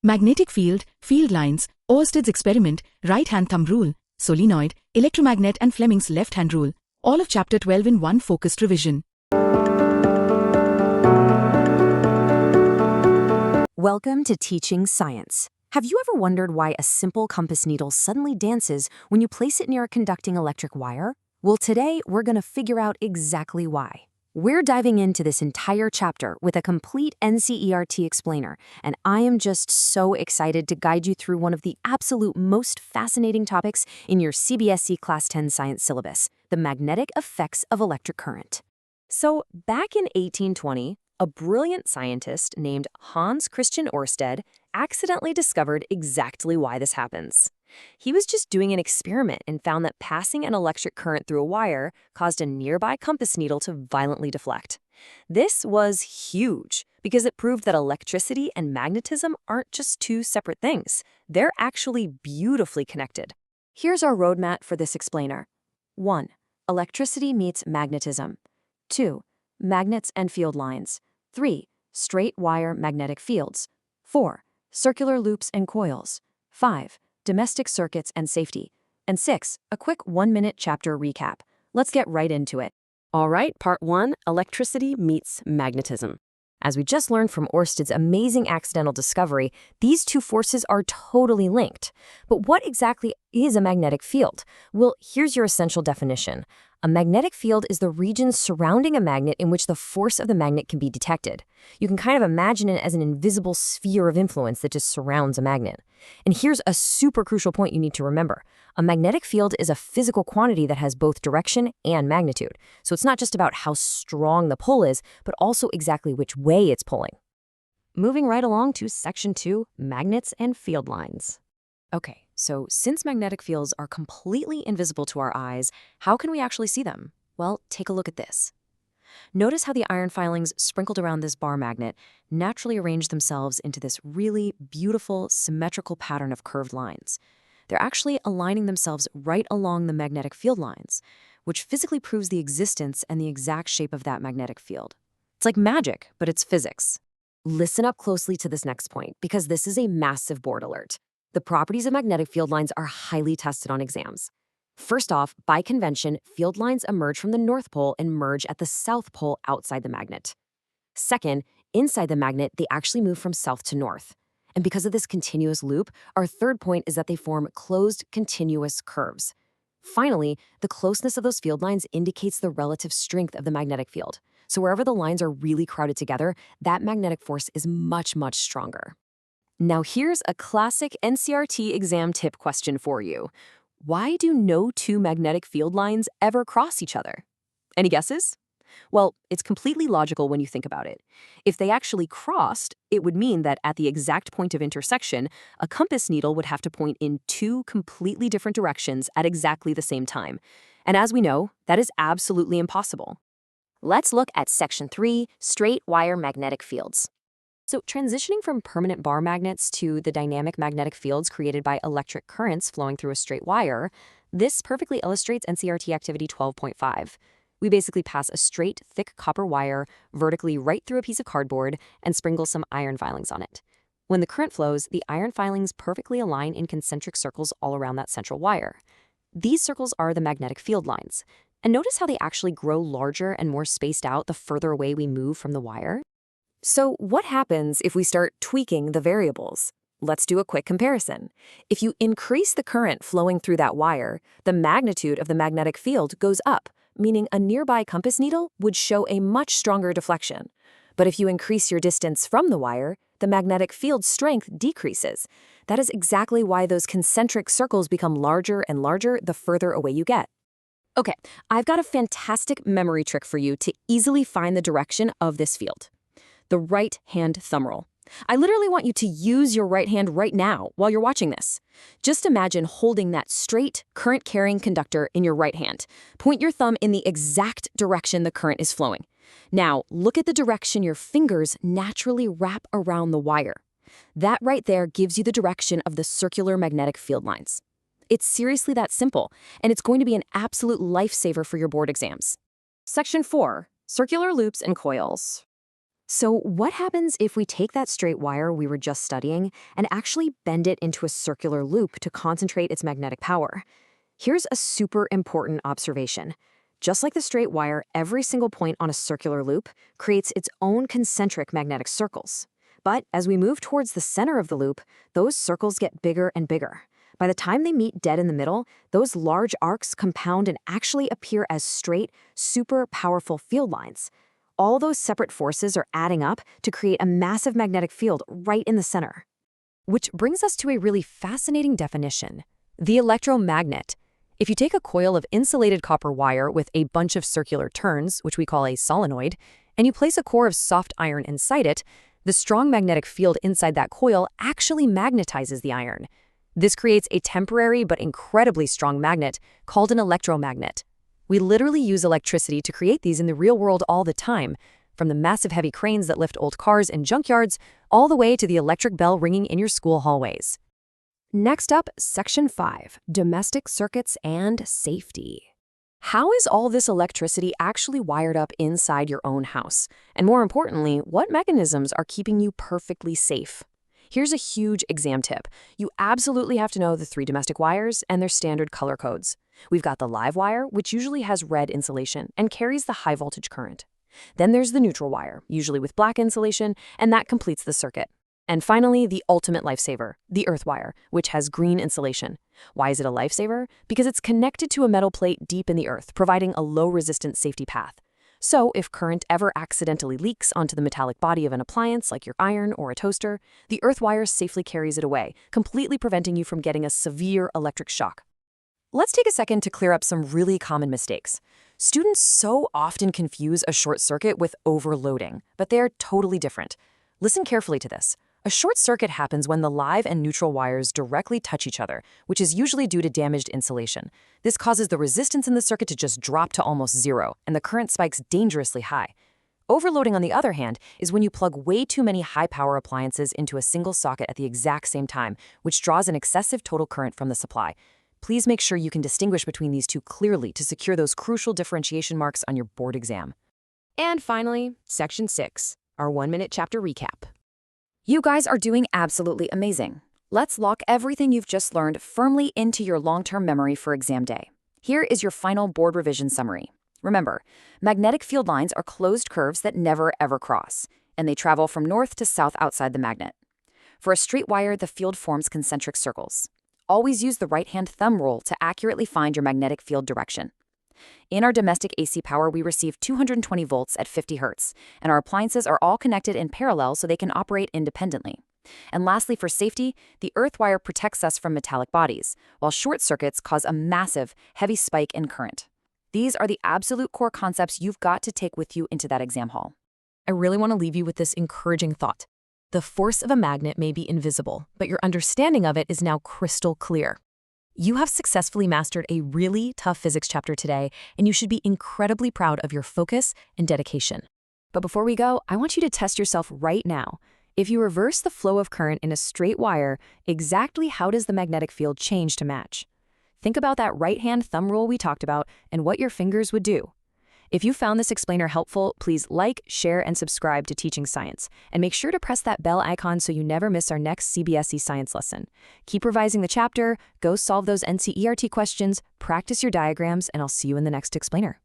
Magnetic field, field lines, Oersted's experiment, right-hand thumb rule, solenoid, electromagnet and Fleming's left-hand rule, all of Chapter 12 in one focused revision. Welcome to Teaching Science. Have you ever wondered why a simple compass needle suddenly dances when you place it near a conducting electric wire? Well, today we're going to figure out exactly why. We're diving into this entire chapter with a complete NCERT explainer, and I am just so excited to guide you through one of the absolute most fascinating topics in your CBSE Class 10 science syllabus, the magnetic effects of electric current. So, back in 1820, a brilliant scientist named Hans Christian Oersted accidentally discovered exactly why this happens. He was just doing an experiment and found that passing an electric current through a wire caused a nearby compass needle to violently deflect. This was huge because it proved that electricity and magnetism aren't just two separate things. They're actually beautifully connected. Here's our roadmap for this explainer. 1. Electricity meets magnetism. 2. Magnets and field lines. 3. Straight wire magnetic fields. 4. Circular loops and coils. 5. Domestic circuits and safety. And 6. A quick 1-minute chapter recap. Let's get right into it. All right, part 1, electricity meets magnetism. As we just learned from Oersted's amazing accidental discovery, these two forces are totally linked. But what exactly is a magnetic field? Well, here's your essential definition. A magnetic field is the region surrounding a magnet in which the force of the magnet can be detected. You can kind of imagine it as an invisible sphere of influence that just surrounds a magnet. And here's a super crucial point you need to remember. A magnetic field is a physical quantity that has both direction and magnitude. So it's not just about how strong the pull is, but also exactly which way it's pulling. Moving right along to Section 2, magnets and field lines. Okay, so since magnetic fields are completely invisible to our eyes, how can we actually see them? Well, take a look at this. Notice how the iron filings sprinkled around this bar magnet naturally arrange themselves into this really beautiful, symmetrical pattern of curved lines. They're actually aligning themselves right along the magnetic field lines, which physically proves the existence and the exact shape of that magnetic field. It's like magic, but it's physics. Listen up closely to this next point, because this is a massive board alert. The properties of magnetic field lines are highly tested on exams. First off, by convention, field lines emerge from the North Pole and merge at the South Pole outside the magnet. Second, inside the magnet, they actually move from south to north. And because of this continuous loop, our third point is that they form closed, continuous curves. Finally, the closeness of those field lines indicates the relative strength of the magnetic field. So wherever the lines are really crowded together, that magnetic force is much, much stronger. Now here's a classic NCRT exam tip question for you. Why do no two magnetic field lines ever cross each other? Any guesses? Well, it's completely logical when you think about it. If they actually crossed, it would mean that at the exact point of intersection, a compass needle would have to point in two completely different directions at exactly the same time. And as we know, that is absolutely impossible. Let's look at Section 3, straight wire magnetic fields. So transitioning from permanent bar magnets to the dynamic magnetic fields created by electric currents flowing through a straight wire, this perfectly illustrates NCRT Activity 12.5. We basically pass a straight, thick copper wire vertically right through a piece of cardboard and sprinkle some iron filings on it. When the current flows, the iron filings perfectly align in concentric circles all around that central wire. These circles are the magnetic field lines. And notice how they actually grow larger and more spaced out the further away we move from the wire? So what happens if we start tweaking the variables? Let's do a quick comparison. If you increase the current flowing through that wire, the magnitude of the magnetic field goes up, meaning a nearby compass needle would show a much stronger deflection. But if you increase your distance from the wire, the magnetic field strength decreases. That is exactly why those concentric circles become larger and larger the further away you get. Okay, I've got a fantastic memory trick for you to easily find the direction of this field. The right-hand thumb rule. I literally want you to use your right hand right now while you're watching this. Just imagine holding that straight, current-carrying conductor in your right hand. Point your thumb in the exact direction the current is flowing. Now, look at the direction your fingers naturally wrap around the wire. That right there gives you the direction of the circular magnetic field lines. It's seriously that simple, and it's going to be an absolute lifesaver for your board exams. Section 4, circular loops and coils. So what happens if we take that straight wire we were just studying and actually bend it into a circular loop to concentrate its magnetic power? Here's a super important observation. Just like the straight wire, every single point on a circular loop creates its own concentric magnetic circles. But as we move towards the center of the loop, those circles get bigger and bigger. By the time they meet dead in the middle, those large arcs compound and actually appear as straight, super powerful field lines. All those separate forces are adding up to create a massive magnetic field right in the center. Which brings us to a really fascinating definition: the electromagnet. If you take a coil of insulated copper wire with a bunch of circular turns, which we call a solenoid, and you place a core of soft iron inside it, the strong magnetic field inside that coil actually magnetizes the iron. This creates a temporary but incredibly strong magnet called an electromagnet. We literally use electricity to create these in the real world all the time, from the massive heavy cranes that lift old cars in junkyards, all the way to the electric bell ringing in your school hallways. Next up, Section 5, Domestic Circuits and Safety. How is all this electricity actually wired up inside your own house? And more importantly, what mechanisms are keeping you perfectly safe? Here's a huge exam tip. You absolutely have to know the 3 domestic wires and their standard color codes. We've got the live wire, which usually has red insulation and carries the high voltage current. Then there's the neutral wire, usually with black insulation, and that completes the circuit. And finally, the ultimate lifesaver, the earth wire, which has green insulation. Why is it a lifesaver? Because it's connected to a metal plate deep in the earth, providing a low-resistance safety path. So if current ever accidentally leaks onto the metallic body of an appliance like your iron or a toaster, the earth wire safely carries it away, completely preventing you from getting a severe electric shock. Let's take a second to clear up some really common mistakes. Students so often confuse a short circuit with overloading, but they are totally different. Listen carefully to this. A short circuit happens when the live and neutral wires directly touch each other, which is usually due to damaged insulation. This causes the resistance in the circuit to just drop to almost zero, and the current spikes dangerously high. Overloading, on the other hand, is when you plug way too many high-power appliances into a single socket at the exact same time, which draws an excessive total current from the supply. Please make sure you can distinguish between these two clearly to secure those crucial differentiation marks on your board exam. And finally, Section 6, our 1-minute chapter recap. You guys are doing absolutely amazing. Let's lock everything you've just learned firmly into your long-term memory for exam day. Here is your final board revision summary. Remember, magnetic field lines are closed curves that never ever cross, and they travel from north to south outside the magnet. For a straight wire, the field forms concentric circles. Always use the right-hand thumb rule to accurately find your magnetic field direction. In our domestic AC power, we receive 220 volts at 50 Hz, and our appliances are all connected in parallel so they can operate independently. And lastly, for safety, the earth wire protects us from metallic bodies, while short circuits cause a massive, heavy spike in current. These are the absolute core concepts you've got to take with you into that exam hall. I really want to leave you with this encouraging thought. The force of a magnet may be invisible, but your understanding of it is now crystal clear. You have successfully mastered a really tough physics chapter today, and you should be incredibly proud of your focus and dedication. But before we go, I want you to test yourself right now. If you reverse the flow of current in a straight wire, exactly how does the magnetic field change to match? Think about that right-hand thumb rule we talked about and what your fingers would do. If you found this explainer helpful, please like, share, and subscribe to Teaching Science. And make sure to press that bell icon so you never miss our next CBSE science lesson. Keep revising the chapter, go solve those NCERT questions, practice your diagrams, and I'll see you in the next explainer.